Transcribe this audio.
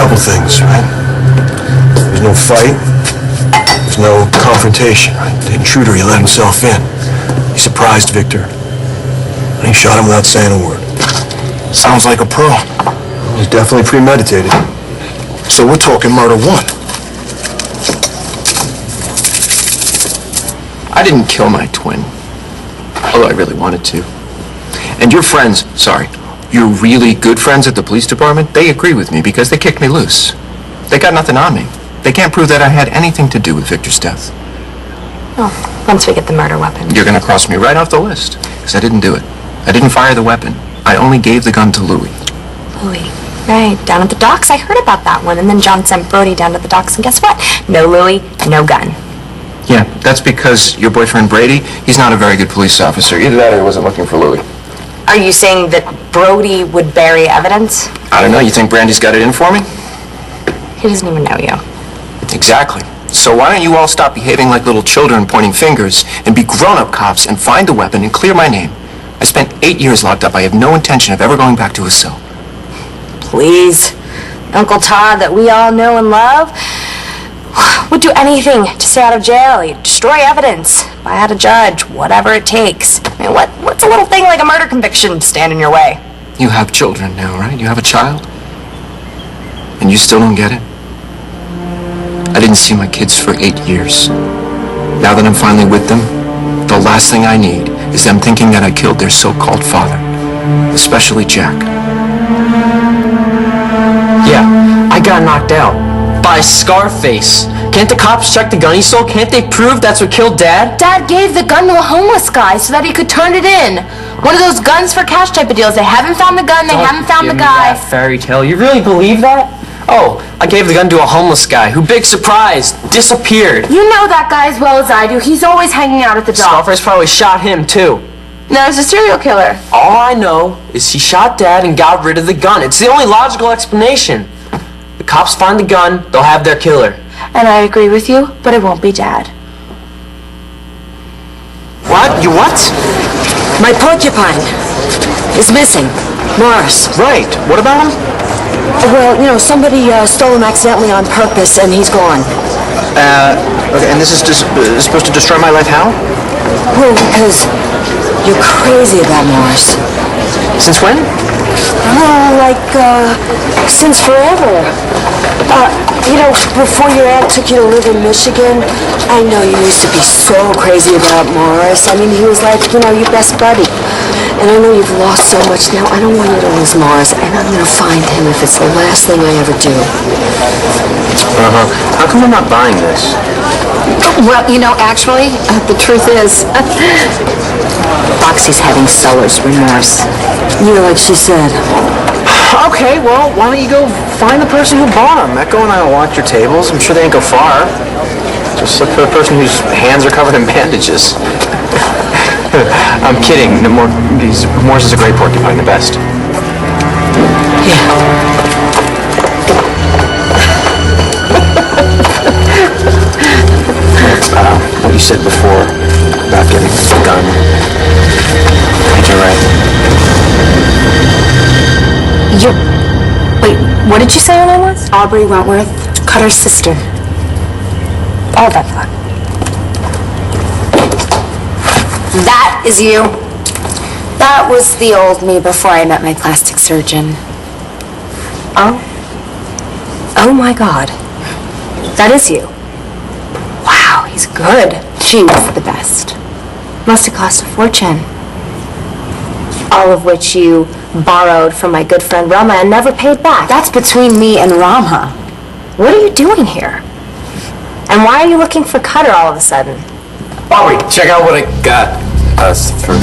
couple things, right? There's no fight. There's no confrontation, right? The intruder, he let himself in. He surprised Victor. And he shot him without saying a word. Sounds like a pro. It was definitely premeditated. So we're talking murder one. I didn't kill my twin, although I really wanted to. And your friends, your really good friends at the police department, they agree with me because they kicked me loose. They got nothing on me. They can't prove that I had anything to do with Victor's death. Oh, once we get the murder weapon. You're gonna cross me right off the list, because I didn't do it. I didn't fire the weapon. I only gave the gun to Louis. Louis, right, down at the docks. I heard about that one. And then John sent Brody down to the docks, and guess what? No Louis, no gun. Yeah, that's because your boyfriend Brady, he's not a very good police officer. Either that or he wasn't looking for Louis. Are you saying that Brody would bury evidence? I don't know. You think Brandy's got it in for me? He doesn't even know you. Exactly. So why don't you all stop behaving like little children pointing fingers and be grown-up cops and find the weapon and clear my name? I spent 8 years locked up. I have no intention of ever going back to a cell. Please. Uncle Todd that we all know and love would do anything to stay out of jail. He'd destroy evidence, buy out a judge, whatever it takes. I mean, what's a little thing like a murder conviction stand in your way? You have children now, right? You have a child? And you still don't get it? I didn't see my kids for 8 years. Now that I'm finally with them, the last thing I need is them thinking that I killed their so-called father, especially Jack. Yeah, I got knocked out by Scarface. Can't the cops check the gun he stole? Can't they prove that's what killed Dad? Dad gave the gun to a homeless guy so that he could turn it in. One of those guns for cash type of deals. They haven't found the gun, they haven't found the guy. That fairy tale. You really believe that? Oh, I gave the gun to a homeless guy who, big surprise, disappeared. You know that guy as well as I do. He's always hanging out at the dock. Scarface probably shot him, too. No, he's a serial killer. All I know is he shot Dad and got rid of the gun. It's the only logical explanation. The cops find the gun, they'll have their killer. And I agree with you, but it won't be Dad. What? You what? My porcupine is missing. Morris. Right. What about him? Well, you know, somebody stole him accidentally on purpose, and he's gone. Okay, and this is supposed to destroy my life how? Well, because you're crazy about Morris. Since when? Since forever. You know, before your aunt took you to live in Michigan, I know you used to be so crazy about Morris. I mean, he was like, you know, your best buddy. And I know you've lost so much now. I don't want you to lose Morris, and I'm going to find him if it's the last thing I ever do. How come I'm not buying this? Well, you know, actually, the truth is, Foxy's having seller's remorse. You know, like she said. Okay, well, why don't you go find the person who bought them? Echo and I will watch your tables. I'm sure they ain't go far. Just look for the person whose hands are covered in bandages. I'm kidding. Morris is a great porcupine, the best. Yeah. What you said before about getting the gun. I think you're right. Wait, what did you say her name was? Aubrey Wentworth. Cutter's sister. All that fun. That is you. That was the old me before I met my plastic surgeon. Oh? Oh my God. That is you. Wow, he's good. She was the best. Must have cost a fortune. All of which you borrowed from my good friend Rama and never paid back. That's between me and Rama. What are you doing here? And why are you looking for Cutter all of a sudden? Aubrey, check out what I got us for